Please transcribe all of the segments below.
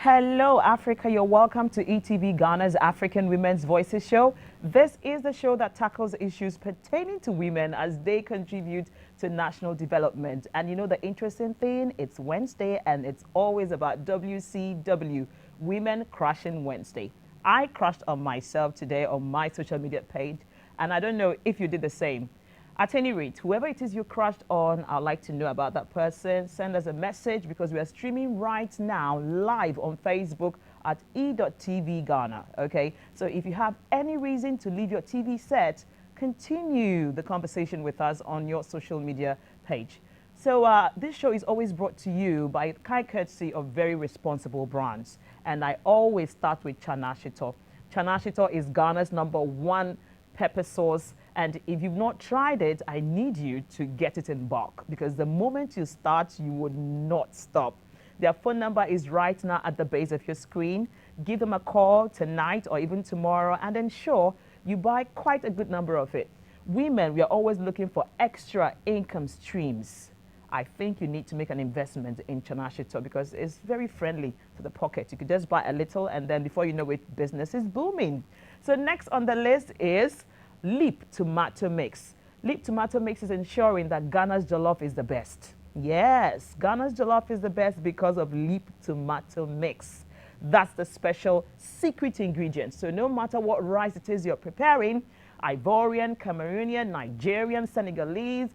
Hello, Africa. You're welcome to ETV Ghana's African Women's Voices show. This is the show that tackles issues pertaining to women as they contribute to national development. And you know the interesting thing? It's Wednesday and it's always about WCW, Women Crushing Wednesday. I crushed on myself today on my social media page, and I don't know if you did the same. At any rate, whoever it is you crushed on, I'd like to know about that person. Send us a message because we are streaming right now live on Facebook at e.tv Ghana. Okay, so if you have any reason to leave your TV set, continue the conversation with us on your social media page. So this show is always brought to you by kind courtesy of very responsible brands. And I always start with Chana Shito. Chana Shito is Ghana's #1 pepper sauce. And if you've not tried it, I need you to get it in bulk because the moment you start, you would not stop. Their phone number is right now at the base of your screen. Give them a call tonight or even tomorrow and ensure you buy quite a good number of it. Women, we are always looking for extra income streams. I think you need to make an investment in Chana Shito because it's very friendly to the pocket. You could just buy a little and then before you know it, business is booming. So next on the list is Leap Tomato Mix. Leap Tomato Mix is ensuring that Ghana's jollof is the best. Yes, Ghana's jollof is the best because of Leap Tomato Mix. That's the special secret ingredient. So no matter what rice it is you're preparing, Ivorian, Cameroonian, Nigerian, Senegalese,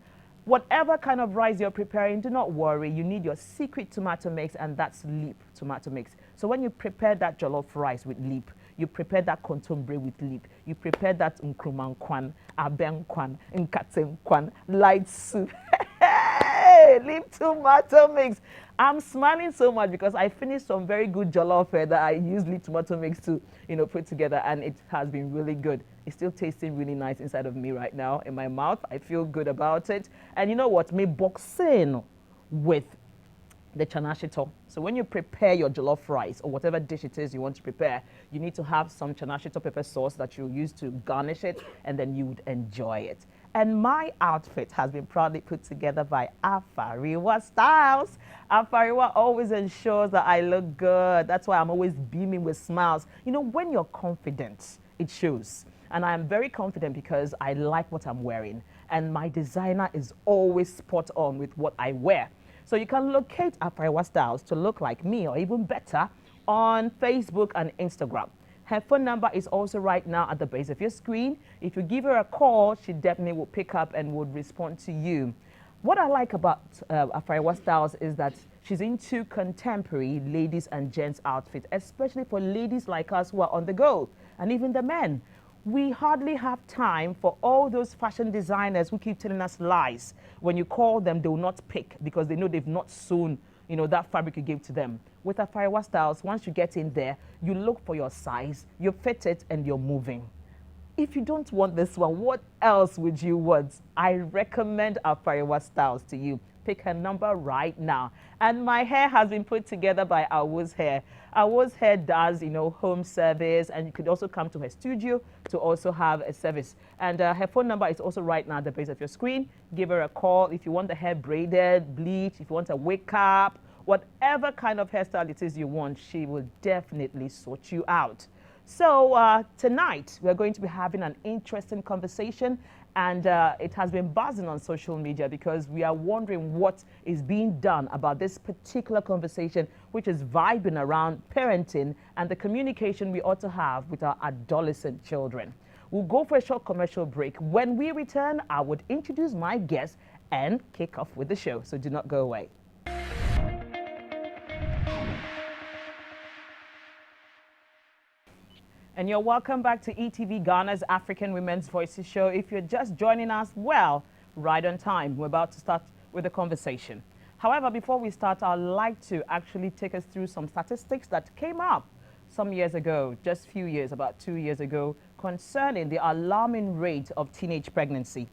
whatever kind of rice you're preparing, do not worry. You need your secret tomato mix, and that's Leap Tomato Mix. So when you prepare that jollof rice with Leap, you prepare that contombre with Leap, you prepare that nkrumankwan, abenkwan, nkatenkwan, light soup. Hey, Leap Tomato Mix. I'm smiling so much because I finished some very good jollof that I used Leap Tomato Mix to, put together, and it has been really good. It's still tasting really nice inside of me right now in my mouth. I feel good about it. And you know what? Me boxing with the Chana Shito. So when you prepare your jollof rice or whatever dish it is you want to prepare, you need to have some Chana Shito pepper sauce that you use to garnish it, and then you would enjoy it. And my outfit has been proudly put together by Afariwa Styles. Afariwa always ensures that I look good. That's why I'm always beaming with smiles. You know, when you're confident, it shows. And I am very confident because I like what I'm wearing. And my designer is always spot on with what I wear. So you can locate Afariwa Styles to look like me or even better on Facebook and Instagram. Her phone number is also right now at the base of your screen. If you give her a call, she definitely will pick up and would respond to you. What I like about Afariwa Styles is that she's into contemporary ladies and gents outfits, especially for ladies like us who are on the go, and even the men. We hardly have time for all those fashion designers who keep telling us lies. When you call them, they will not pick because they know they've not sewn, that fabric you gave to them. With Afariwa Styles, once you get in there, you look for your size, you fit it, and you're moving. If you don't want this one, what else would you want? I recommend Afariwa Styles to you. Pick her number right now. And my hair has been put together by Awu's Hair. Awu's Hair does, home service, and you could also come to her studio to also have a service. And her phone number is also right now at the base of your screen. Give her a call if you want the hair braided, bleach, if you want a wake up, whatever kind of hairstyle it is you want, she will definitely sort you out. So tonight, we're going to be having an interesting conversation, and it has been buzzing on social media because we are wondering what is being done about this particular conversation, which is vibing around parenting and the communication we ought to have with our adolescent children. We'll go for a short commercial break. When we return, I would introduce my guest and kick off with the show, so do not go away. And you're welcome back to ETV Ghana's African Women's Voices show. If you're just joining us, well, right on time. We're about to start with the conversation. However, before we start, I'd like to actually take us through some statistics that came up some years ago, just a few years, about 2 years ago, concerning the alarming rate of teenage pregnancy.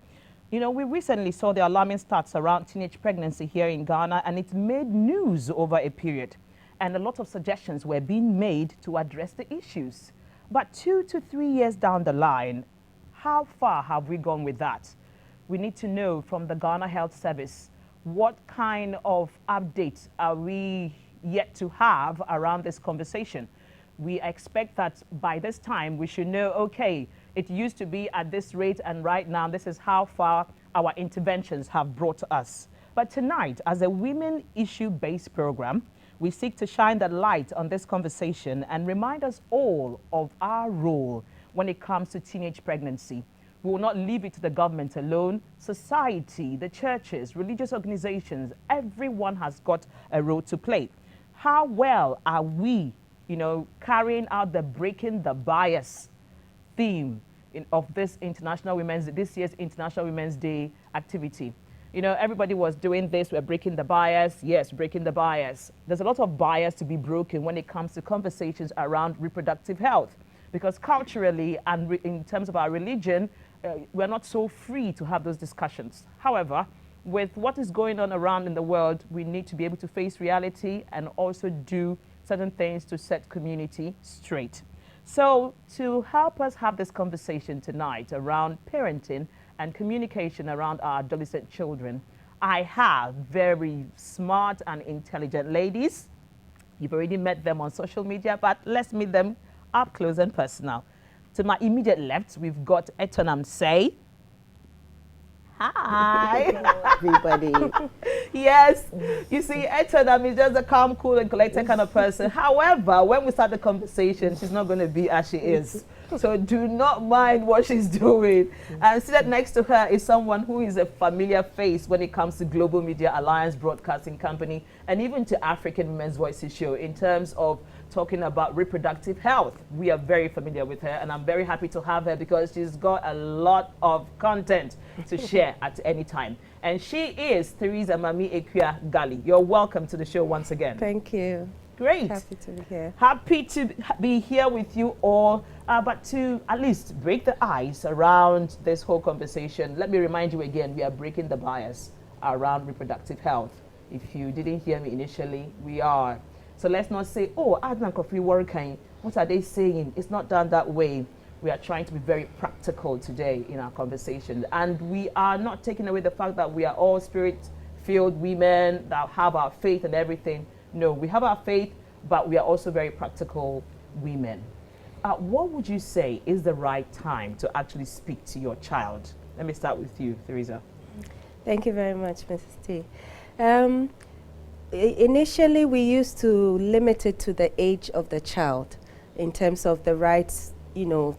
We recently saw the alarming stats around teenage pregnancy here in Ghana, and it made news over a period. And a lot of suggestions were being made to address the issues. But 2 to 3 years down the line, how far have we gone with that? We need to know from the Ghana Health Service what kind of updates are we yet to have around this conversation. We expect that by this time we should know, okay, it used to be at this rate, and right now this is how far our interventions have brought us. But tonight, as a women issue-based program, we seek to shine the light on this conversation and remind us all of our role when it comes to teenage pregnancy. We will not leave it to the government alone. Society, the churches, religious organizations, everyone has got a role to play. How well are we, carrying out the breaking the bias theme of this this year's International Women's Day activity? Everybody was doing this. We're breaking the bias. Yes, breaking the bias. There's a lot of bias to be broken when it comes to conversations around reproductive health, because culturally and in terms of our religion, we're not so free to have those discussions. However, with what is going on around in the world, we need to be able to face reality and also do certain things to set community straight. So to help us have this conversation tonight around parenting and communication around our adolescent children, I have very smart and intelligent ladies. You've already met them on social media, but let's meet them up close and personal. To my immediate left, we've got Etonam Say. Hi. Hello, everybody. Yes, you see, Etonam is just a calm, cool, and collected kind of person. However, when we start the conversation, she's not going to be as she is. So do not mind what she's doing. And seated next to her is someone who is a familiar face when it comes to Global Media Alliance Broadcasting Company and even to African Women's Voices Show in terms of talking about reproductive health. We are very familiar with her, and I'm very happy to have her because she's got a lot of content to share at any time. And she is Theresa Mami Ekwia Gali. You're welcome to the show once again. Thank you. Great. Happy to be here. Happy to be here with you all, but to at least break the ice around this whole conversation, let me remind you again, we are breaking the bias around reproductive health. If you didn't hear me initially, we are. So let's not say, oh, Adnan Kofi working. What are they saying? It's not done that way. We are trying to be very practical today in our conversation. And we are not taking away the fact that we are all spirit-filled women that have our faith and everything. No, we have our faith, but we are also very practical women. What would you say is the right time to actually speak to your child? Let me start with you, Theresa. Thank you very much, Mrs. T. Initially, we used to limit it to the age of the child in terms of the right,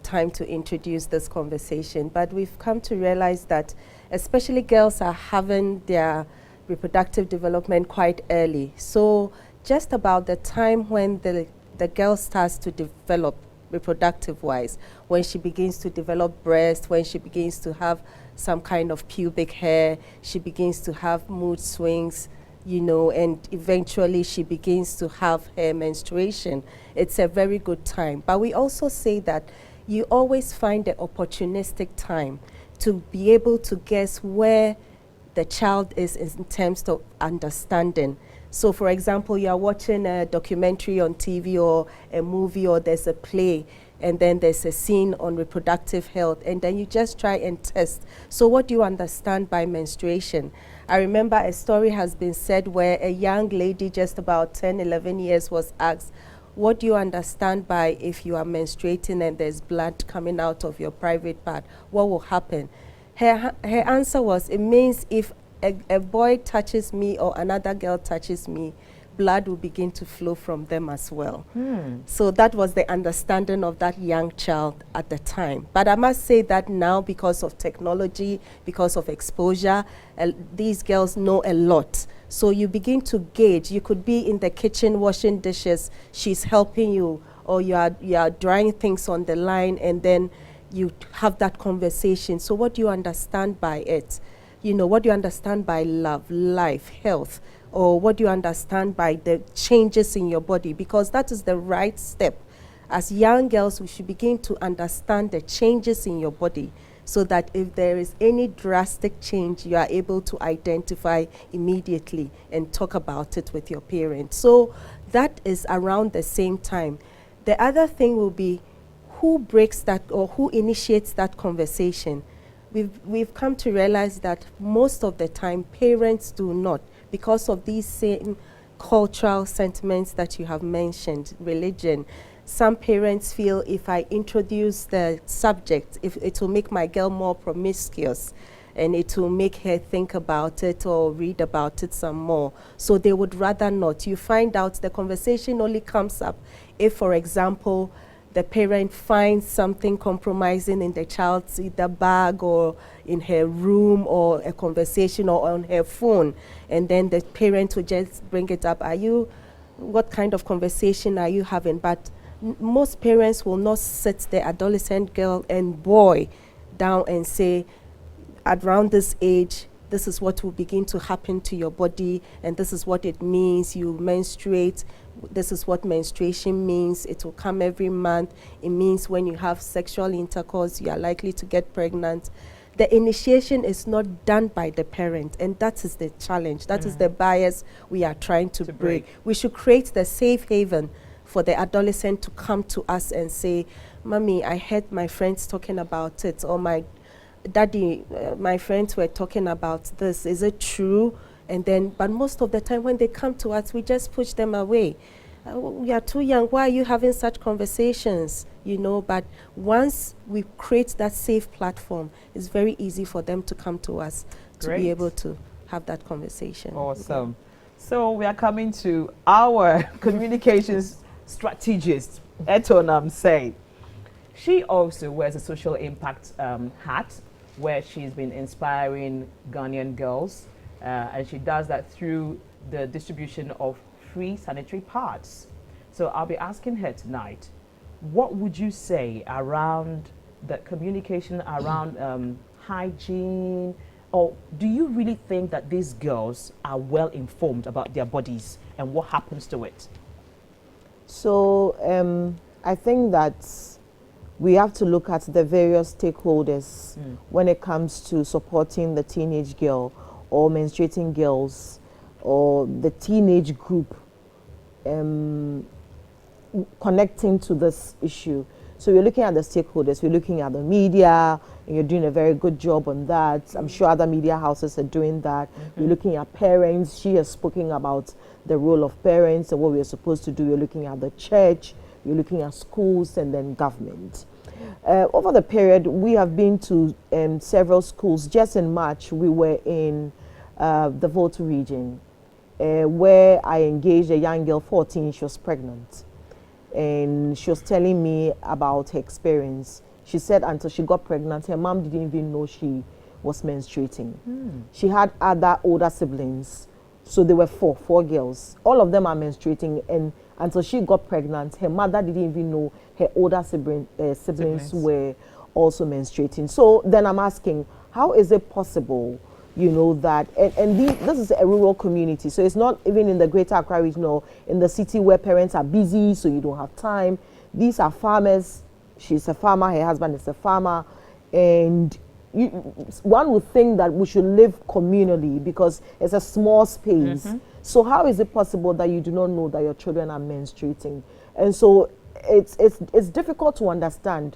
time to introduce this conversation. But we've come to realize that especially girls are having their reproductive development quite early. So just about the time when the girl starts to develop reproductive-wise, when she begins to develop breast, when she begins to have some kind of pubic hair, she begins to have mood swings, and eventually she begins to have her menstruation. It's a very good time. But we also say that you always find the opportunistic time to be able to guess where the child is in terms of understanding. So for example, you are watching a documentary on TV or a movie, or there's a play, and then there's a scene on reproductive health, and then you just try and test. So what do you understand by menstruation? I remember a story has been said where a young lady, just about 10, 11 years, was asked, what do you understand by if you are menstruating and there's blood coming out of your private part? What will happen? Her answer was, it means if a boy touches me or another girl touches me, blood will begin to flow from them as well. So that was the understanding of that young child at the time. But I must say that now, because of technology, because of exposure, these girls know a lot. So you begin to gauge. You could be in the kitchen washing dishes, she's helping you, or you are drying things on the line, and then you have that conversation. So what do you understand by it? What do you understand by love, life, health? Or what do you understand by the changes in your body? Because that is the right step. As young girls, we should begin to understand the changes in your body, so that if there is any drastic change, you are able to identify immediately and talk about it with your parents. So that is around the same time. The other thing will be who breaks that or who initiates that conversation. We've come to realize that most of the time parents do not, because of these same cultural sentiments that you have mentioned, religion. Some parents feel if I introduce the subject, if it will make my girl more promiscuous, and it will make her think about it or read about it some more. So they would rather not. You find out the conversation only comes up if, for example, the parent finds something compromising in the child's either bag or in her room, or a conversation or on her phone, and then the parent will just bring it up. What kind of conversation are you having? But most parents will not sit the adolescent girl and boy down and say, around this age, this is what will begin to happen to your body, and this is what it means. You menstruate. This is what menstruation means. It will come every month. It means when you have sexual intercourse, you are likely to get pregnant. The initiation is not done by the parent, and that is the challenge. That is the bias we are trying to break. We should create the safe haven for the adolescent to come to us and say, Mommy, I heard my friends talking about it, or my Daddy, my friends were talking about this. Is it true? And then, but most of the time when they come to us, we just push them away. We are too young. Why are you having such conversations? You know, but once we create that safe platform, it's very easy for them to come to us to be able to have that conversation. Awesome. So we are coming to our communications strategist, Etonam Say. She also wears a social impact hat, where she's been inspiring Ghanaian girls, and she does that through the distribution of free sanitary pads. So I'll be asking her tonight, what would you say around the communication around hygiene, or do you really think that these girls are well informed about their bodies and what happens to it? So I think that we have to look at the various stakeholders when it comes to supporting the teenage girl or menstruating girls or the teenage group connecting to this issue. So we're looking at the stakeholders, we're looking at the media, and you're doing a very good job on that. I'm sure other media houses are doing that. We're looking at parents. She has spoken about the role of parents and what we're supposed to do. We're looking at the church, we're looking at schools, and then government. Over the period, we have been to several schools. Just in March, we were in the Volta region, where I engaged a young girl, 14, she was pregnant. And she was telling me about her experience. She said until she got pregnant, her mom didn't even know she was menstruating. She had other older siblings. So there were four girls. All of them are menstruating, and until she got pregnant, her mother didn't even know her older siblings were also menstruating. So then I'm asking, how is it possible, you know, that, this is a rural community, so it's not even in the greater Accra region or in the city where parents are busy, so you don't have time. These are farmers. She's a farmer, her husband is a farmer, and one would think that we should live communally because it's a small space. So how is it possible that you do not know that your children are menstruating? And so it's difficult to understand.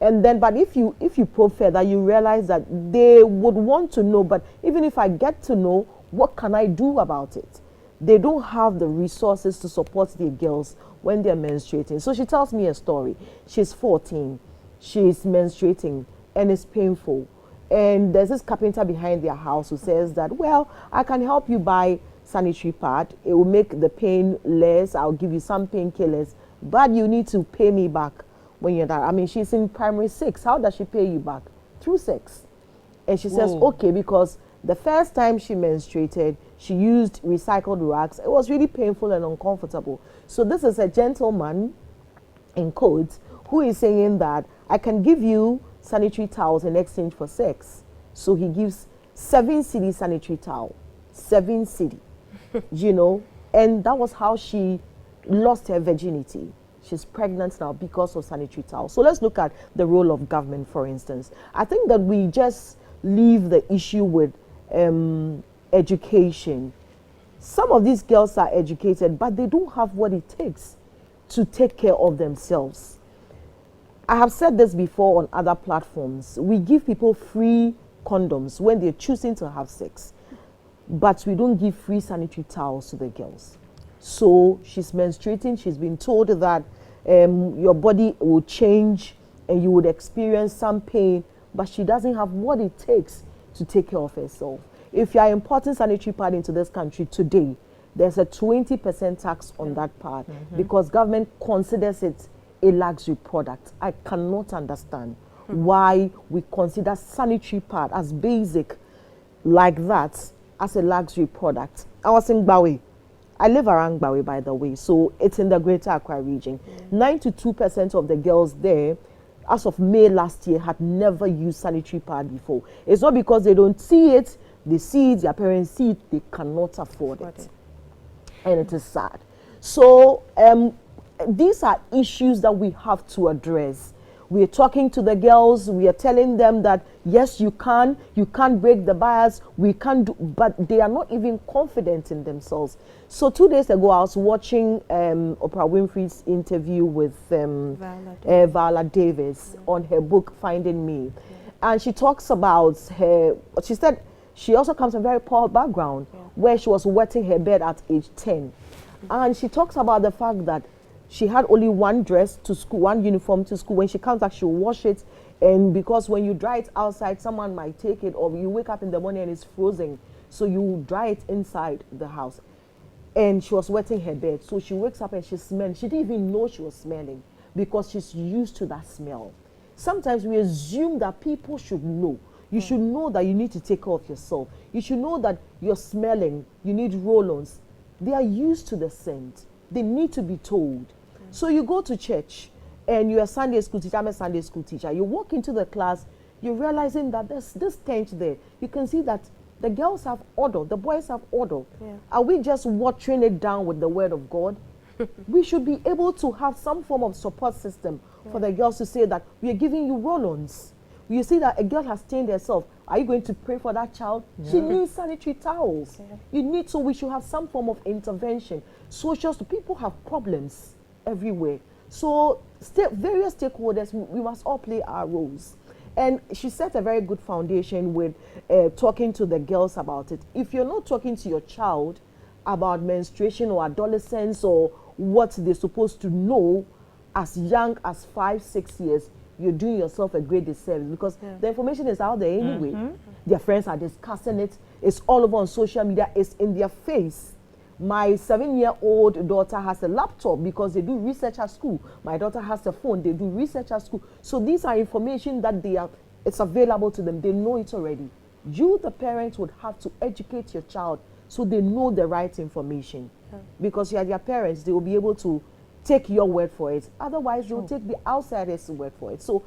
And then, but if you probe further, you realize that they would want to know, but even if I get to know, what can I do about it? They don't have the resources to support their girls when they're menstruating. So she tells me a story. She's 14, she's menstruating, and it's painful. And there's this carpenter behind their house who says that, well, I can help you buy sanitary pad. It will make the pain less. I'll give you some painkillers, but you need to pay me back when you're done. I mean, she's in primary 6. How does she pay you back? Through sex. And she says, okay, because the first time she menstruated, she used recycled rags. It was really painful and uncomfortable. So this is a gentleman, in quotes, who is saying that I can give you sanitary towels in exchange for sex. So he gives 7 cedi sanitary towel. 7 cedi. You know? And that was how she lost her virginity. She's pregnant now because of sanitary towels. So let's look at the role of government, for instance. I think that we just leave the issue with education. Some of these girls are educated, but they don't have what it takes to take care of themselves. I have said this before on other platforms. We give people free condoms when they're choosing to have sex, but we don't give free sanitary towels to the girls. So she's menstruating. She's been told that your body will change and you would experience some pain, but she doesn't have what it takes to take care of herself. If you are importing sanitary pad into this country today, there's a 20% tax on that part because government considers it a luxury product. I cannot understand why we consider sanitary pad as basic like that as a luxury product. I was in Bawe. I live around Bawe, by the way, so it's in the Greater Accra region. 92% of the girls there, as of May last year, had never used sanitary pad before. It's not because they don't see it, they see it, their parents see it, they cannot afford it. And it is sad. So these are issues that we have to address. We are talking to the girls, we are telling them that yes, you can't break the bias, we can't do, but they are not even confident in themselves. So 2 days ago, I was watching Oprah Winfrey's interview with Viola Davis on her book, Finding Me. And she talks about she said she also comes from a very poor background where she was wetting her bed at age 10. And she talks about the fact that she had only one dress to school, one uniform to school. When she comes back, she'll wash it. And because when you dry it outside, someone might take it, or you wake up in the morning and it's frozen. So you dry it inside the house. And she was wetting her bed. So she wakes up and she's smelling. She didn't even know she was smelling because she's used to that smell. Sometimes we assume that people should know. You should know that you need to take care of yourself. You should know that you're smelling, you need roll-ons. They are used to the scent. They need to be told. So you go to church and you're a Sunday school teacher, I'm a Sunday school teacher. You walk into the class, you're realizing that there's this stench there. You can see that the girls have order, the boys have order. Are we just watering it down with the word of God? We should be able to have some form of support system for the girls to say that we are giving you roll-ons. You see that a girl has stained herself. Are you going to pray for that child? She needs sanitary towels. You need, so we should have some form of intervention. Social, people have problems everywhere. So various stakeholders, we must all play our roles. And she set a very good foundation with talking to the girls about it. If you're not talking to your child about menstruation or adolescence or what they're supposed to know as young as 5, 6 years, you're doing yourself a great disservice because the information is out there anyway. Their friends are discussing it. It's all over on social media. It's in their face. My 7-year-old daughter has a laptop because they do research at school. My daughter has a phone. They do research at school. So these are information that it's available to them. They know it already. You, the parents, would have to educate your child so they know the right information. Because you are their parents, they will be able to take your word for it. Otherwise, you'll take the outsiders' word for it. So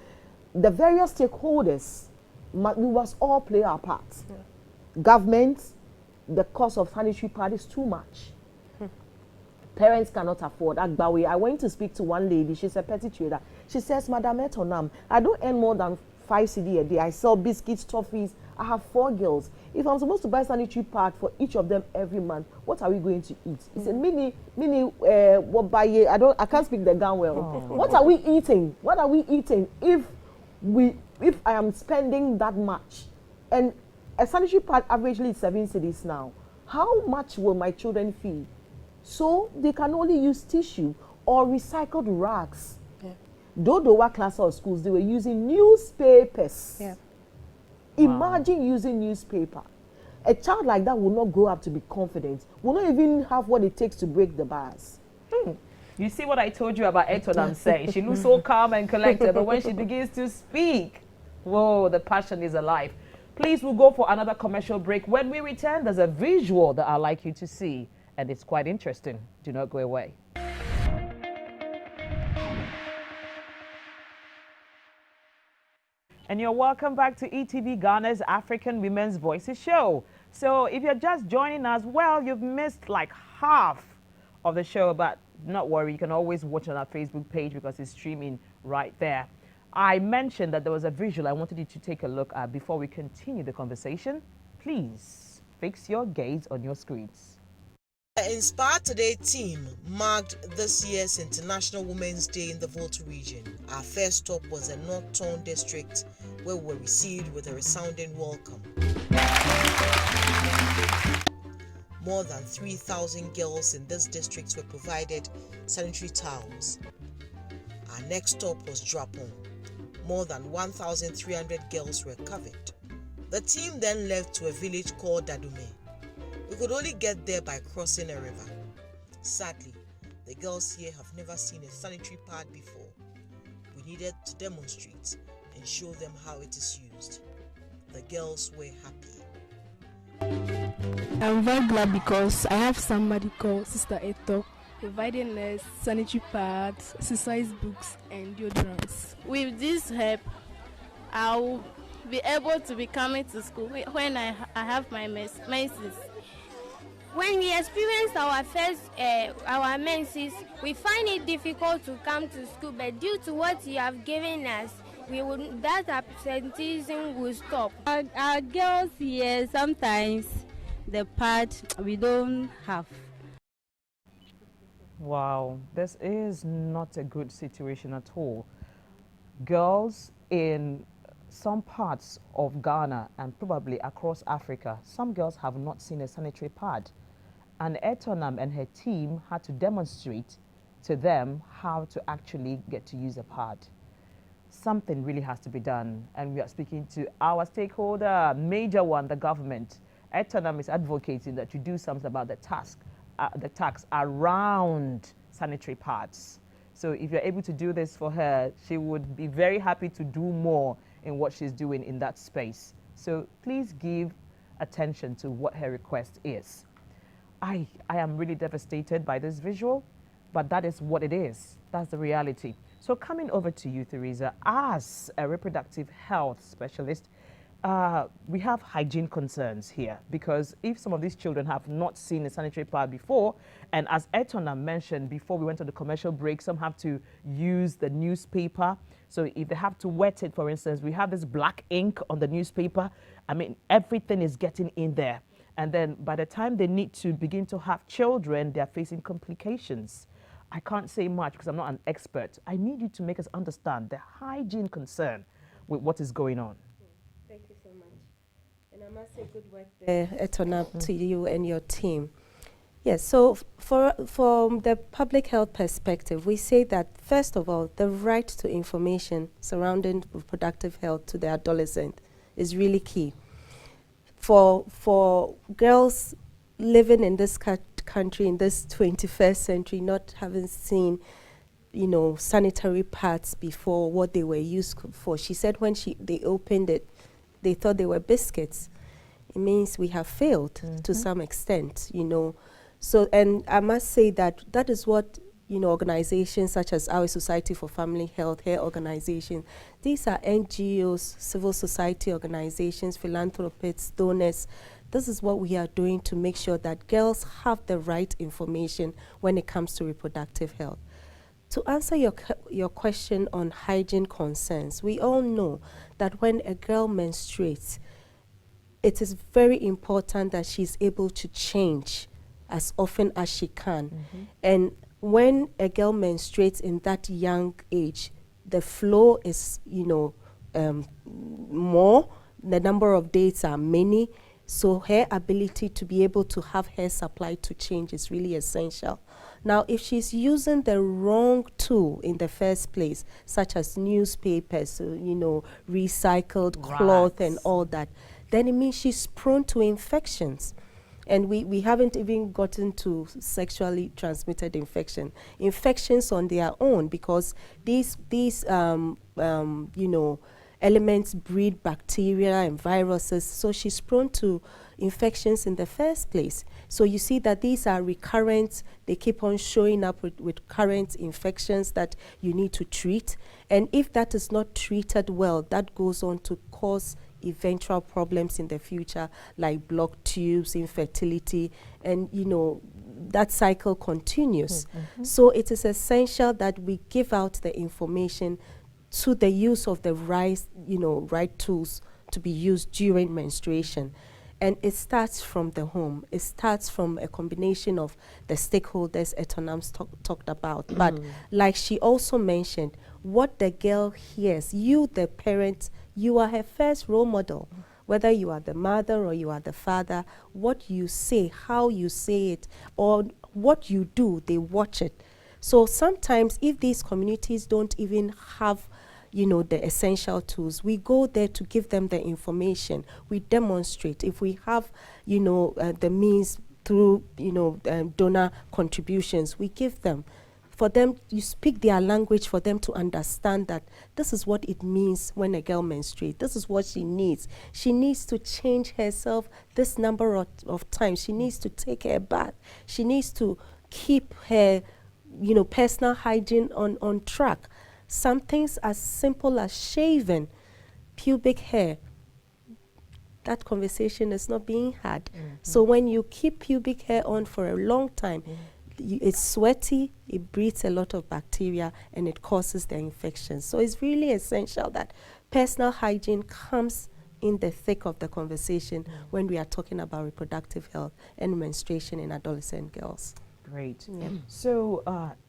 the various stakeholders, we must all play our parts. Government, the cost of sanitary pad is too much. Parents cannot afford. Agbawe, I went to speak to one lady. She's a petty trader. She says, Madam Etonam, I don't earn more than 5 cedi a day. I sell biscuits, toffees. I have 4 girls. If I'm supposed to buy sanitary pad for each of them every month, what are we going to eat? It's a I can't speak the gun well. What are we eating? What are we eating if I am spending that much? And a sanitary pad averagely is 7 cedis now. How much will my children feed? So they can only use tissue or recycled rags. Dodowa class of schools, they were using newspapers. Imagine using newspaper. A child like that will not grow up to be confident, will not even have what it takes to break the bias. You see what I told you about Etonam saying? She looks so calm and collected, but when she begins to speak, whoa, the passion is alive. Please, we'll go for another commercial break. When we return, there's a visual that I'd like you to see, and it's quite interesting. Do not go away. And you're welcome back to ETV Ghana's African Women's Voices show. So if you're just joining us, well, you've missed like half of the show, but not worry, you can always watch on our Facebook page because it's streaming right there. I mentioned that there was a visual I wanted you to take a look at before we continue the conversation. Please fix your gaze on your screens. The Inspire Today team marked this year's International Women's Day in the Volta region. Our first stop was the North Tone district, where we were received with a resounding welcome. More than 3,000 girls in this district were provided sanitary towels. Our next stop was Drapon. More than 1,300 girls were covered. The team then left to a village called Dadume. We could only get there by crossing a river. Sadly, the girls here have never seen a sanitary pad before. We needed to demonstrate and show them how it is used. The girls were happy. I'm very glad because I have somebody called Sister Eto providing us sanitary pads, exercise books, and deodorants. With this help, I'll be able to be coming to school when I have my menses. When we experience our first our menses, we find it difficult to come to school, but due to what you have given us, that absenteeism will stop. Our girls here, sometimes the part we don't have. Wow, this is not a good situation at all. Girls in some parts of Ghana and probably across Africa, some girls have not seen a sanitary pad. And Etonam and her team had to demonstrate to them how to actually get to use a pad. Something really has to be done, and we are speaking to our stakeholder, major one, the government. Etonam is advocating that you do something about the tax around sanitary pads. So if you're able to do this for her, she would be very happy to do more in what she's doing in that space. So please give attention to what her request is. I am really devastated by this visual, but that is what it is. That's the reality. So coming over to you, Theresa, as a reproductive health specialist, we have hygiene concerns here, because if some of these children have not seen a sanitary pad before, and as Etona mentioned before we went to the commercial break, some have to use the newspaper. So if they have to wet it, for instance, we have this black ink on the newspaper. I mean, everything is getting in there. And then by the time they need to begin to have children, they're facing complications. I can't say much because I'm not an expert. I need you to make us understand the hygiene concern with what is going on. Thank you so much. And I must say good work there, Etona, to you and your team. Yes, so from the public health perspective, we say that, first of all, the right to information surrounding reproductive health to the adolescent is really key. For girls living in this country in this 21st century, not having seen, sanitary pads before, what they were used for. She said when they opened it, they thought they were biscuits. It means we have failed to some extent, So, and I must say that is what, organizations such as Our Society for Family Health, her organization, these are NGOs, civil society organizations, philanthropists, donors. This is what we are doing to make sure that girls have the right information when it comes to reproductive health. To answer your question on hygiene concerns, we all know that when a girl menstruates, it is very important that she's able to change as often as she can. And when a girl menstruates in that young age, the flow is, more, the number of days are many, so her ability to be able to have her supply to change is really essential. Now, if she's using the wrong tool in the first place, such as newspapers, recycled cloth and all that, then it means she's prone to infections. And we haven't even gotten to sexually transmitted infections on their own, because these elements breed bacteria and viruses, so she's prone to infections in the first place. So you see that these are recurrent, they keep on showing up with current infections that you need to treat. And if that is not treated well, that goes on to cause eventual problems in the future, like blocked tubes, infertility, and that cycle continues. So it is essential that we give out the information to the use of the right tools to be used during menstruation. And it starts from the home. It starts from a combination of the stakeholders Etonam talked about. But like she also mentioned, what the girl hears, you, the parent, you are her first role model. whether you are the mother or you are the father, what you say, how you say it, or what you do, they watch it. So sometimes if these communities don't even have, you know, the essential tools, we go there to give them the information. We demonstrate. If we have, you know, the means through, you know, donor contributions, we give them. For them, you speak their language for them to understand that this is what it means when a girl menstruates. This is what she needs. She needs to change herself this number of times. She needs to take her bath. She needs to keep her, you know, personal hygiene on track. Some things as simple as shaving pubic hair, that conversation is not being had. So when you keep pubic hair on for a long time, it's sweaty, it breeds a lot of bacteria, and it causes the infection. So it's really essential that personal hygiene comes in the thick of the conversation when we are talking about reproductive health and menstruation in adolescent girls. Great. So,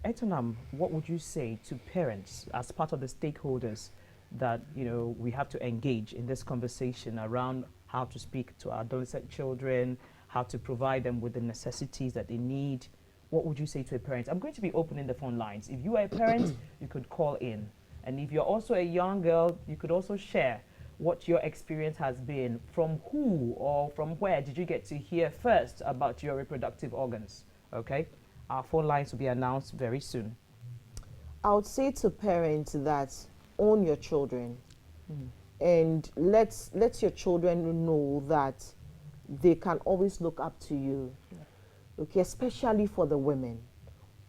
Etonam, what would you say to parents as part of the stakeholders that, you know, we have to engage in this conversation around how to speak to our adolescent children, how to provide them with the necessities that they need? What would you say to a parent? I'm going to be opening the phone lines. If you are a parent, you could call in. And if you're also a young girl, you could also share what your experience has been. From who or from where did you get to hear first about your reproductive organs? Okay, our phone lines will be announced very soon. I would say to parents that own your children and let your children know that they can always look up to you. Okay, especially for the women.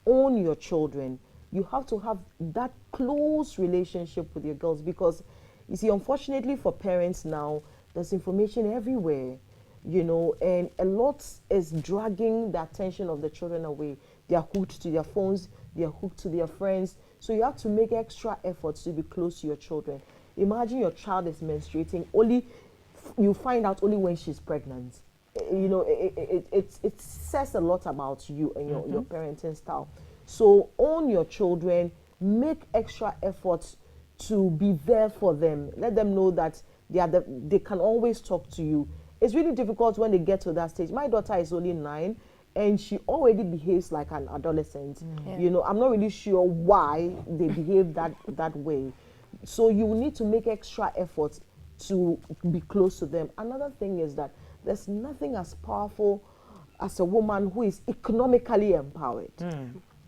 Own your children. You have to have that close relationship with your girls, because you see, unfortunately for parents now, there's information everywhere, you know, and a lot is dragging the attention of the children away. They are hooked to their phones, they are hooked to their friends. So you have to make extra efforts to be close to your children. Imagine your child is menstruating, you find out only when she's pregnant. You know, it says a lot about you and your parenting style. So own your children, make extra efforts to be there for them. Let them know that they can always talk to you. It's really difficult when they get to that stage. My daughter is only 9 and she already behaves like an adolescent. You know, I'm not really sure why they behave that way. So you need to make extra efforts to be close to them. Another thing is that there's nothing as powerful as a woman who is economically empowered.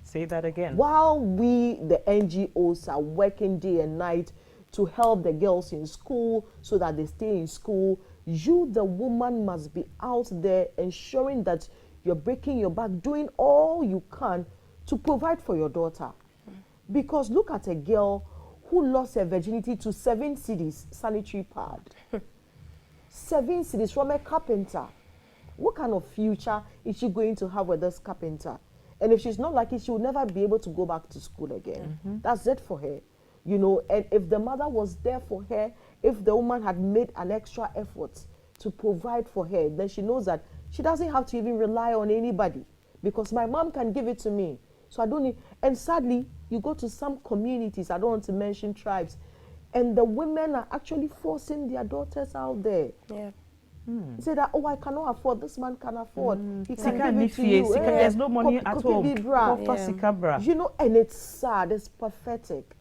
Say that again. While we, the NGOs, are working day and night to help the girls in school so that they stay in school, you, the woman, must be out there ensuring that you're breaking your back, doing all you can to provide for your daughter. Because look at a girl who lost her virginity to 7 cedis sanitary pad. 7 cedis from a carpenter. What kind of future is she going to have with this carpenter? And if she's not lucky, she will never be able to go back to school again. That's it for her. You know, and if the mother was there for her, if the woman had made an extra effort to provide for her, then she knows that she doesn't have to even rely on anybody, because my mom can give it to me. So I don't need, and sadly, you go to some communities, I don't want to mention tribes, and the women are actually forcing their daughters out there. Say that, oh, I cannot afford, this man can afford. He can give it to you. There's no money at home. You know, and it's sad, it's pathetic.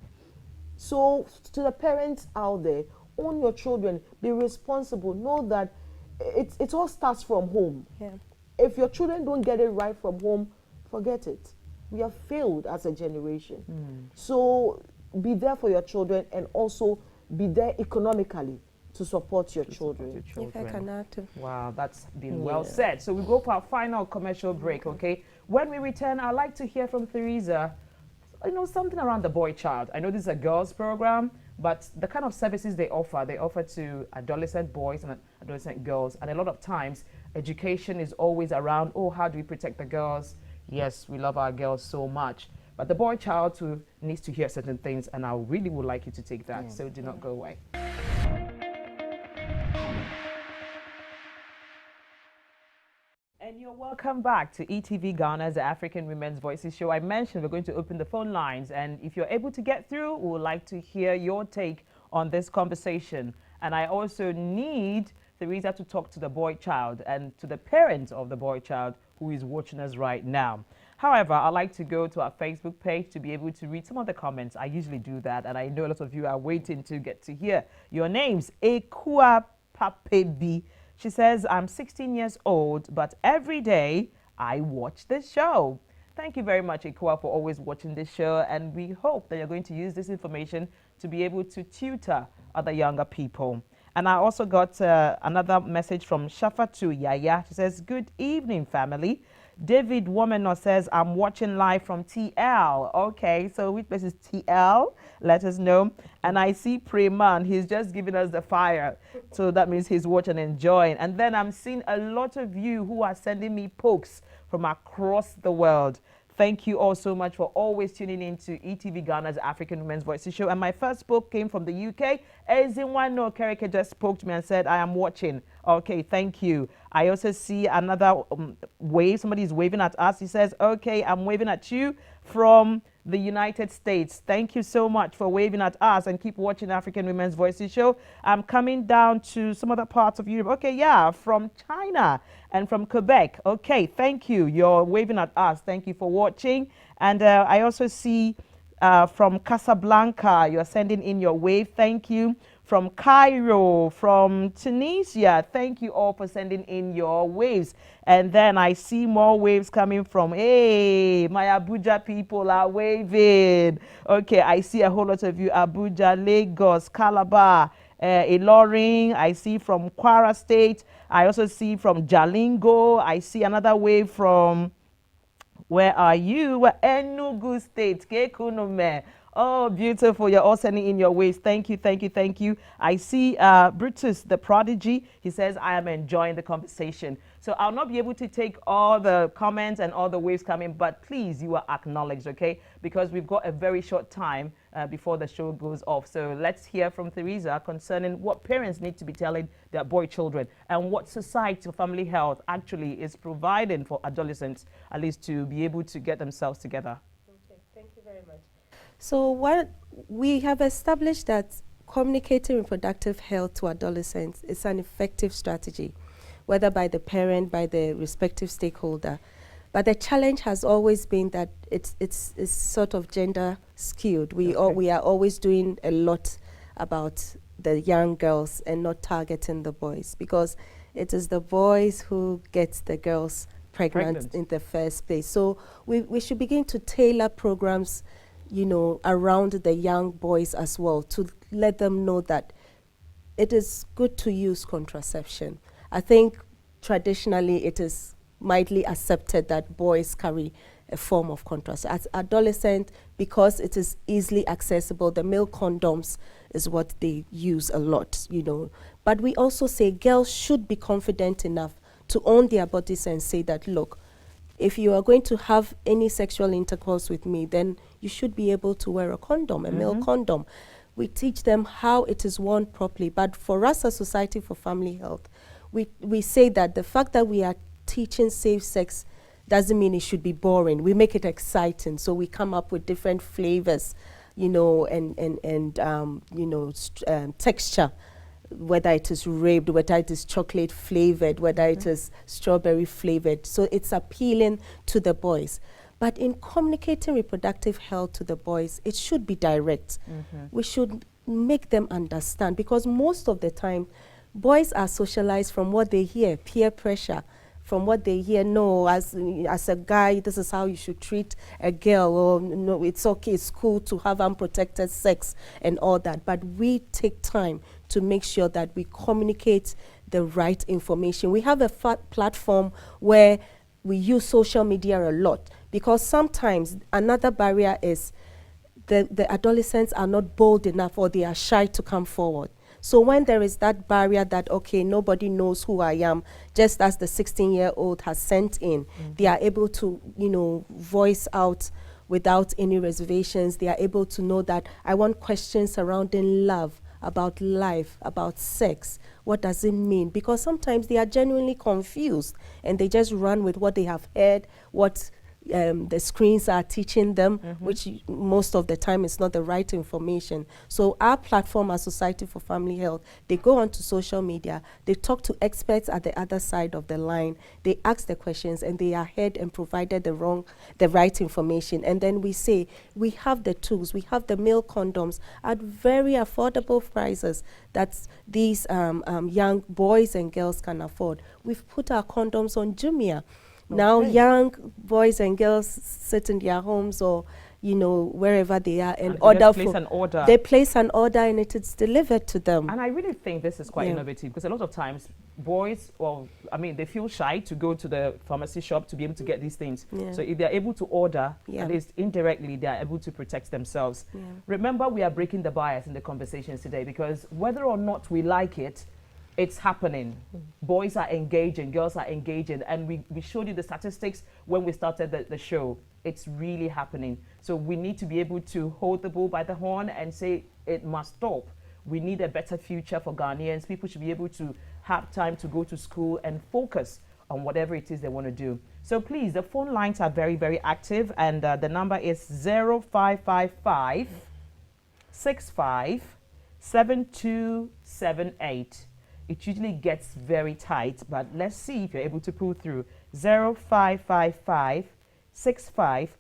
So to the parents out there, own your children, be responsible, know that it all starts from home. If your children don't get it right from home, forget it. We have failed as a generation. So be there for your children, and also be there economically to support your children. If I can add to. Wow, that's been well said. So we go for our final commercial break, okay? When we return, I'd like to hear from Theresa, you know, something around the boy child. I know this is a girls program, but the kind of services they offer to adolescent boys and adolescent girls. And a lot of times, education is always around, oh, how do we protect the girls? Yes, we love our girls so much. But the boy child too needs to hear certain things, and I really would like you to take that. So do not go away. And you're welcome back to ETV Ghana's the African Women's Voices show. I mentioned we're going to open the phone lines, and if you're able to get through, we would like to hear your take on this conversation. And I also need Theresa to talk to the boy child and to the parents of the boy child who is watching us right now. However, I'd like to go to our Facebook page to be able to read some of the comments. I usually do that, and I know a lot of you are waiting to get to hear your names. Ekua Papebi. She says, I'm 16 years old, but every day I watch this show. Thank you very much, Ekua, for always watching this show, and we hope that you're going to use this information to be able to tutor other younger people. And I also got another message from Shafatu Yaya. She says, good evening, family. David Womano says, I'm watching live from TL. Okay, so which place is TL? Let us know. And I see Preman, he's just giving us the fire. So that means he's watching and enjoying. And then I'm seeing a lot of you who are sending me pokes from across the world. Thank you all so much for always tuning in to ETV Ghana's African Women's Voices show. And my first poke came from the UK. Ezinwano Kereke just spoke to me and said, I am watching. Okay, thank you. I also see another wave. Somebody is waving at us. He says, okay, I'm waving at you from the United States. Thank you so much for waving at us, and keep watching African Women's Voices show. I'm coming down to some other parts of Europe. Okay, yeah, from China and from Quebec. Okay, thank you. You're waving at us. Thank you for watching. And I also see from Casablanca, you're sending in your wave. Thank you. From Cairo, from Tunisia, thank you all for sending in your waves. And then I see more waves coming from, hey, my Abuja people are waving. Okay, I see a whole lot of you, Abuja, Lagos, Calabar, Ilorin. I see from Kwara State. I also see from Jalingo. I see another wave from, where are you? Enugu State, Kekunome. Oh, beautiful. You're all sending in your waves. Thank you, thank you, thank you. I see Brutus, the prodigy. He says, I am enjoying the conversation. So I'll not be able to take all the comments and all the waves coming, but please, you are acknowledged, okay? Because we've got a very short time before the show goes off. So let's hear from Theresa concerning what parents need to be telling their boy children and what Society for Family Health actually is providing for adolescents, at least to be able to get themselves together. Okay, thank you very much. So what we have established that communicating reproductive health to adolescents is an effective strategy, whether by the parent, by the respective stakeholder. But the challenge has always been that it's sort of gender skewed. We are always doing a lot about the young girls and not targeting the boys, because it is the boys who get the girls pregnant in the first place. So we should begin to tailor programs, you know, around the young boys as well, to let them know that it is good to use contraception. I think traditionally it is mildly accepted that boys carry a form of contraception. As adolescent, because it is easily accessible, the male condoms is what they use a lot, you know. But we also say girls should be confident enough to own their bodies and say that, look, if you are going to have any sexual intercourse with me, then you should be able to wear a condom, a male condom. We teach them how it is worn properly. But for us as Society for Family Health, we say that the fact that we are teaching safe sex doesn't mean it should be boring. We make it exciting. So we come up with different flavors, you know, texture, whether it is raped, whether it is chocolate flavored, whether it is strawberry flavored. So it's appealing to the boys. But in communicating reproductive health to the boys, it should be direct. We should make them understand, because most of the time, boys are socialized from what they hear, peer pressure, from what they hear. No, as a guy, this is how you should treat a girl, or no, it's okay, it's cool to have unprotected sex and all that. But we take time to make sure that we communicate the right information. We have a platform where we use social media a lot, because sometimes another barrier is the adolescents are not bold enough, or they are shy to come forward. So when there is that barrier that, okay, nobody knows who I am, just as the 16-year-old has sent in, they are able to, you know, voice out without any reservations. They are able to know that I want questions surrounding love, about life, about sex. What does it mean? Because sometimes they are genuinely confused and they just run with what they have heard, what the screens are teaching them, which most of the time is not the right information. So our platform, our Society for Family Health, they go onto social media, they talk to experts at the other side of the line, they ask the questions, and they are heard and provided the right information. And then we say, we have the tools, we have the male condoms at very affordable prices that these young boys and girls can afford. We've put our condoms on Jumia. Now young boys and girls sit in their homes or wherever they are and order They place an order and it is delivered to them. And I really think this is quite innovative, because a lot of times boys, they feel shy to go to the pharmacy shop to be able to get these things. So if they're able to order, at least indirectly, they're able to protect themselves. Remember, we are breaking the bias in the conversations today, because whether or not we like it, it's happening. Boys are engaging, girls are engaging, and we showed you the statistics when we started the show. It's really happening. So we need to be able to hold the bull by the horn and say it must stop. We need a better future for Ghanaians. People should be able to have time to go to school and focus on whatever it is they want to do. So please, the phone lines are very, very active, and the number is 0555 65 7278. It usually gets very tight, but let's see if you're able to pull through. 0555 65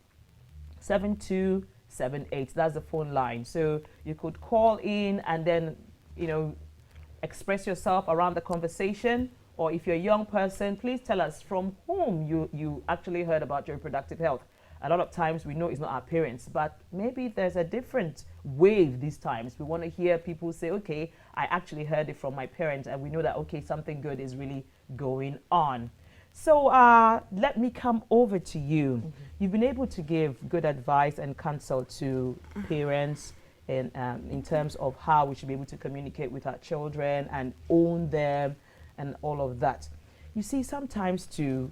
7278. That's the phone line. So you could call in and then, express yourself around the conversation. Or if you're a young person, please tell us from whom you actually heard about your reproductive health. A lot of times we know it's not our parents, but maybe there's a different wave these times. We want to hear people say, okay, I actually heard it from my parents, and we know that, okay, something good is really going on. So let me come over to you. You've been able to give good advice and counsel to parents in terms of how we should be able to communicate with our children and own them and all of that. You see, sometimes to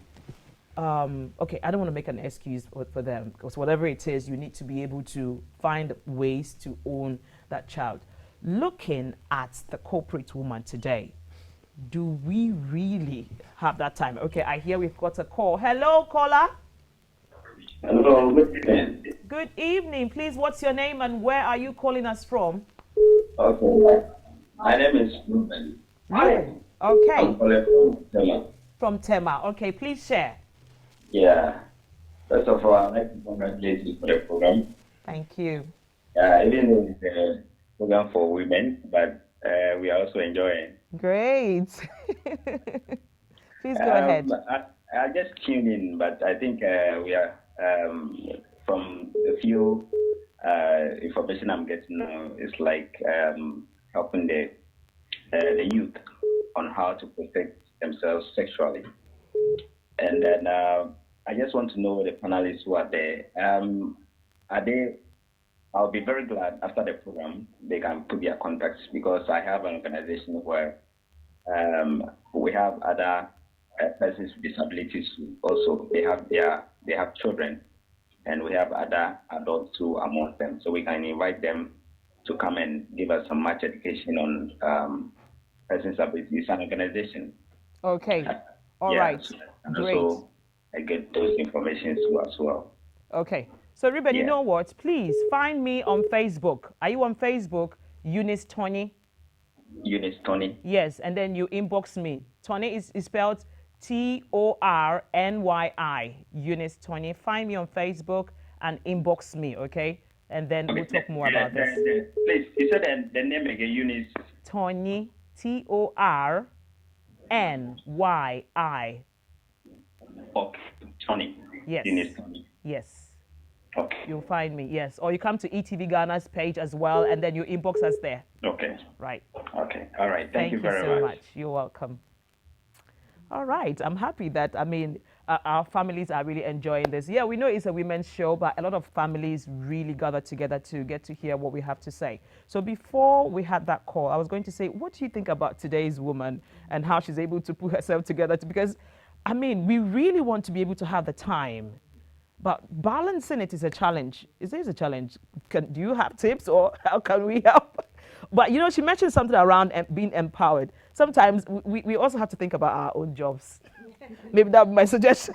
okay, I don't want to make an excuse for them, because whatever it is, you need to be able to find ways to own that child. Looking at the corporate woman today, do we really have that time? Okay, I hear we've got a call. Hello, caller. Hello, good evening. Good evening. Please, what's your name and where are you calling us from? Okay, my name is Ruben. Okay. I'm calling from Tema. From Tema. Okay, please share. Yeah. First of all, I'd like to congratulate you for the program. Thank you. Even though it's a program for women, but we are also enjoying. Great. Please go ahead. I just tuned in, but I think we are from the few information I'm getting now. It's like helping the youth on how to protect themselves sexually. And then I just want to know the panelists who are there. I'll be very glad after the program they can put their contacts, because I have an organization where we have other persons with disabilities who also they have children, and we have other adults too among them. So we can invite them to come and give us some much education on persons with disabilities. It's an organization. Okay. All right. And great. Also, I get those information too as well. Okay. So, Ruben, you know what? Please find me on Facebook. Are you on Facebook? Eunice Tony. Eunice Tony. Yes, and then you inbox me. Tony is spelled Tornyi. Eunice Tony. Find me on Facebook and inbox me, okay? And then we'll talk more about this. Please, you said the name again, Eunice. Tony, Tornyi. Okay, Tony. Yes. Eunice Tony. Yes. Okay. You'll find me, yes. Or you come to ETV Ghana's page as well, and then you inbox us there. Okay. Right. Okay. All right. Thank you very so much. You're welcome. All right. I'm happy that, our families are really enjoying this. Yeah, we know it's a women's show, but a lot of families really gather together to get to hear what we have to say. So before we had that call, I was going to say, what do you think about today's woman and how she's able to put herself together? Because, we really want to be able to have the time, but balancing it is a challenge. It is a challenge. Do you have tips, or how can we help? But, she mentioned something around being empowered. Sometimes we also have to think about our own jobs. Maybe that would be my suggestion.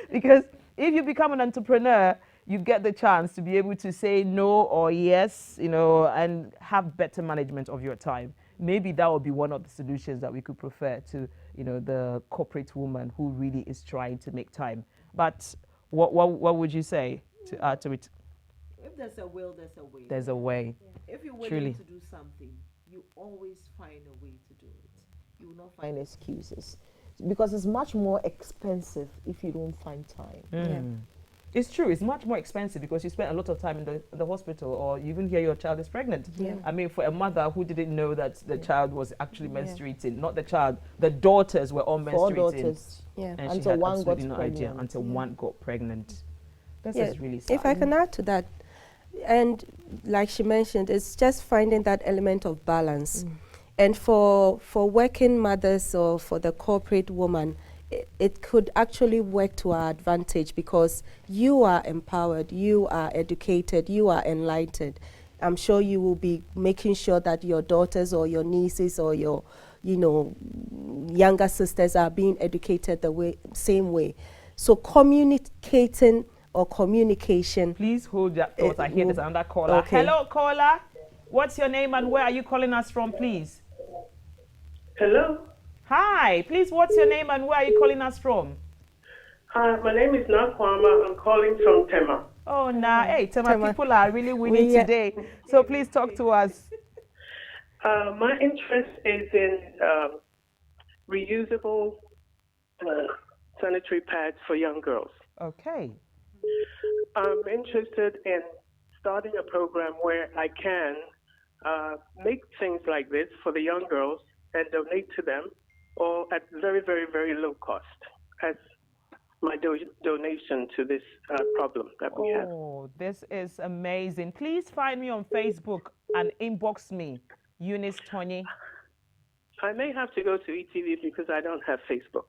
Because if you become an entrepreneur, you get the chance to be able to say no or yes, you know, and have better management of your time. Maybe that would be one of the solutions that we could prefer to, you know, the corporate woman who really is trying to make time. But what would you say to add to it? If there's a will, there's a way. There's a way. If you're willing Truly. to do something, you always find a way to do it. You will not find excuses because it's much more expensive if you don't find time. Yeah. It's true. It's much more expensive because you spend a lot of time in the hospital, or you even hear your child is pregnant. Yeah. I mean, for a mother who didn't know that the child was actually menstruating, not the child, the daughters were all Four menstruating. daughters. Yeah. And she Until had one absolutely got no idea pregnant. until one got pregnant. This Yeah, is really sad. if I can add to that, and like she mentioned, it's just finding that element of balance. And for working mothers or for the corporate woman, it could actually work to our advantage because you are empowered, you are educated, you are enlightened. I'm sure you will be making sure that your daughters or your nieces or your, you know, younger sisters are being educated the same way. So communicating or communication. Please hold that thought. I hear there's another caller. Okay. Hello, caller. What's your name and where are you calling us from, please? Hello. Hi. Please, what's your name and where are you calling us from? Hi, my name is Nakwama. I'm calling from Tema. Oh, nah. Hey, Tema, Tema. people are really winning today. So please talk to us. My interest is in reusable sanitary pads for young girls. Okay. I'm interested in starting a program where I can make things like this for the young girls and donate to them, or at very, very, very low cost as my donation to this problem that we have. Oh, this is amazing. Please find me on Facebook and inbox me, Eunice Tony. I may have to go to ETV because I don't have Facebook.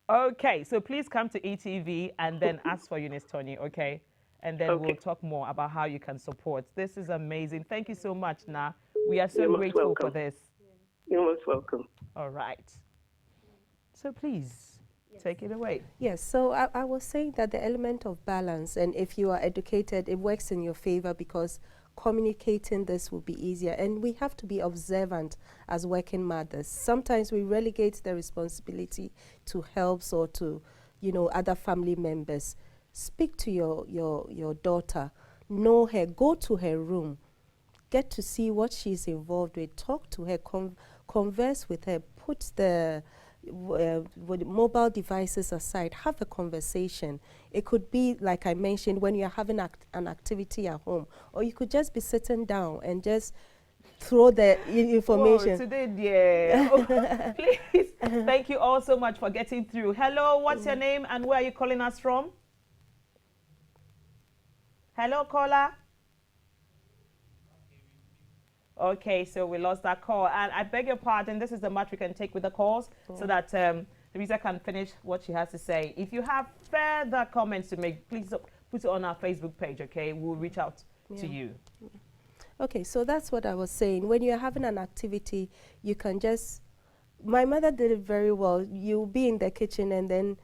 Okay, so please come to ETV and then ask for Eunice Tony, okay? And then we'll talk more about how you can support. This is amazing. Thank you so much, Na. We are so You're most grateful welcome. for this. You're most welcome. All right. So please, take it away. Yes, so I was saying that the element of balance, and if you are educated, it works in your favor because communicating this will be easier. And we have to be observant as working mothers. Sometimes we relegate the responsibility to helps or to, you know, other family members. Speak to your daughter, know her, go to her room, get to see what she's involved with, talk to her, converse with her, put the mobile devices aside, have a conversation. It could be, like I mentioned, when you're having an activity at home, or you could just be sitting down and just throw the information. Oh, today, dear. Oh, please, thank you all so much for getting through. Hello, what's your name and where are you calling us from? Hello, caller. Okay, so we lost that call. And I beg your pardon, this is the much we can take with the calls so that Teresa can finish what she has to say. If you have further comments to make, please put it on our Facebook page, okay? We'll reach out to you. Okay, so that's what I was saying. When you're having an activity, you can just... My mother did it very well. You'll be in the kitchen and then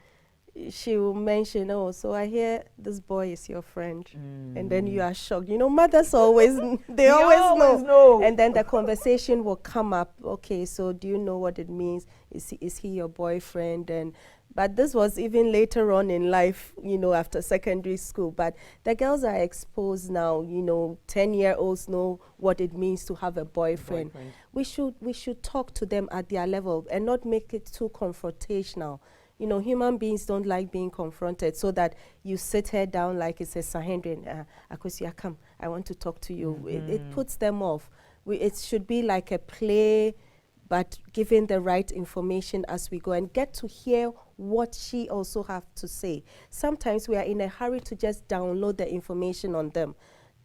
she will mention, oh, so I hear this boy is your friend. And then you are shocked. You know, mothers always, they always know. And then the conversation will come up. Okay, so do you know what it means? Is he your boyfriend? But this was even later on in life, you know, after secondary school. But the girls are exposed now, you know, 10-year-olds know what it means to have a boyfriend. We should talk to them at their level and not make it too confrontational. You know, human beings don't like being confronted, so that you sit her down like it's a Sahendrin, Akosia, come, I want to talk to you. It puts them off. It should be like a play, but giving the right information as we go and get to hear what she also have to say. Sometimes we are in a hurry to just download the information on them.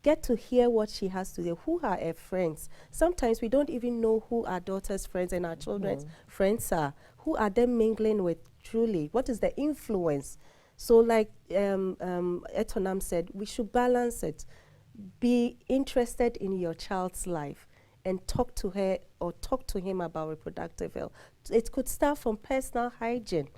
Get to hear what she has to say. Who are her friends? Sometimes we don't even know who our daughter's friends and our children's friends are. Who are they mingling with truly? What is the influence? So like Etonam said, we should balance it. Be interested in your child's life and talk to her or talk to him about reproductive health. It could start from personal hygiene,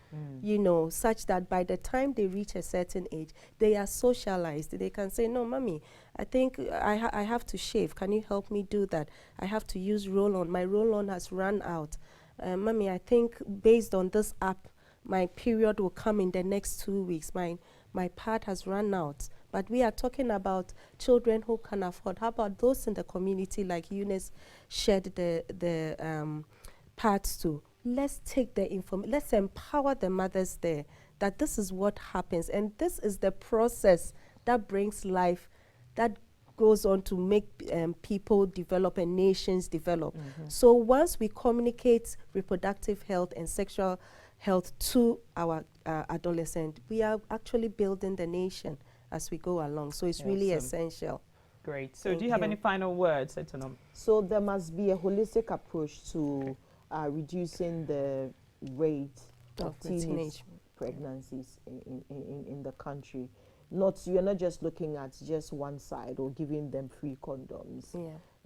you know, such that by the time they reach a certain age, they are socialized. They can say, no, mommy, I think I have to shave. Can you help me do that? I have to use roll-on. My roll-on has run out. Mommy, I think based on this app, my period will come in the next 2 weeks. My pad has run out. But we are talking about children who can afford. How about those in the community, like Eunice shared the parts to? Let's take the information. Let's empower the mothers there that this is what happens, and this is the process that brings life, that goes on to make people develop and nations develop. So once we communicate reproductive health and sexual health to our adolescent, we are actually building the nation as we go along. So it's really essential. Great. So do you have any final words, Etonom? So there must be a holistic approach to reducing the rate of teenage pregnancies in the country. You're not just looking at just one side or giving them free condoms.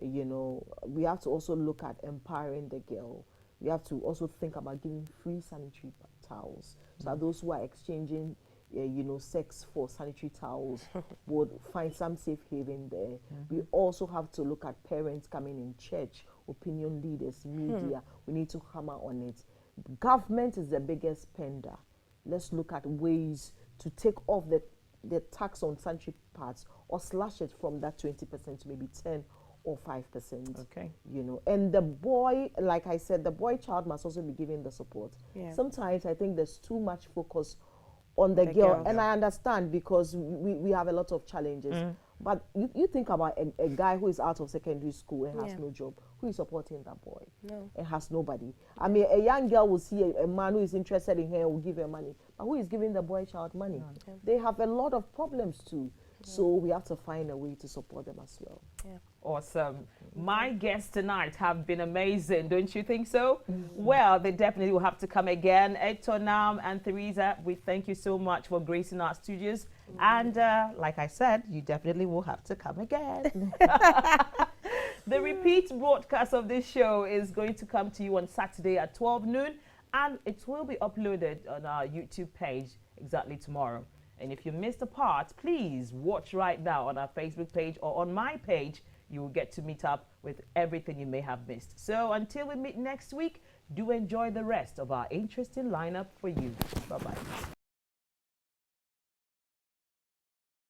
You know, we have to also look at empowering the girl. We have to also think about giving free sanitary towels, so that those who are exchanging you know, sex for sanitary towels would find some safe haven there. We also have to look at parents coming in church, opinion leaders, media. We need to hammer on it. Government is the biggest spender. Let's look at ways to take off the tax on sanitary pads or slash it from that 20% to maybe 10 or 5%. Okay. You know, and the boy, like I said, the boy child must also be given the support. Sometimes I think there's too much focus on the girl. And I understand, because we have a lot of challenges. But you think about a guy who is out of secondary school and has no job. Who is supporting that boy? And has nobody. I mean, a young girl will see a man who is interested in her and will give her money. But who is giving the boy child money? They have a lot of problems too. So we have to find a way to support them as well. Awesome. My guests tonight have been amazing, don't you think so? Well, they definitely will have to come again. Etonam and Theresa, we thank you so much for gracing our studios. And like I said, you definitely will have to come again. The repeat broadcast of this show is going to come to you on Saturday at 12 noon, and it will be uploaded on our YouTube page exactly tomorrow. And if you missed a part, please watch right now on our Facebook page or on my page. You will get to meet up with everything you may have missed. So until we meet next week, do enjoy the rest of our interesting lineup for you. Bye-bye.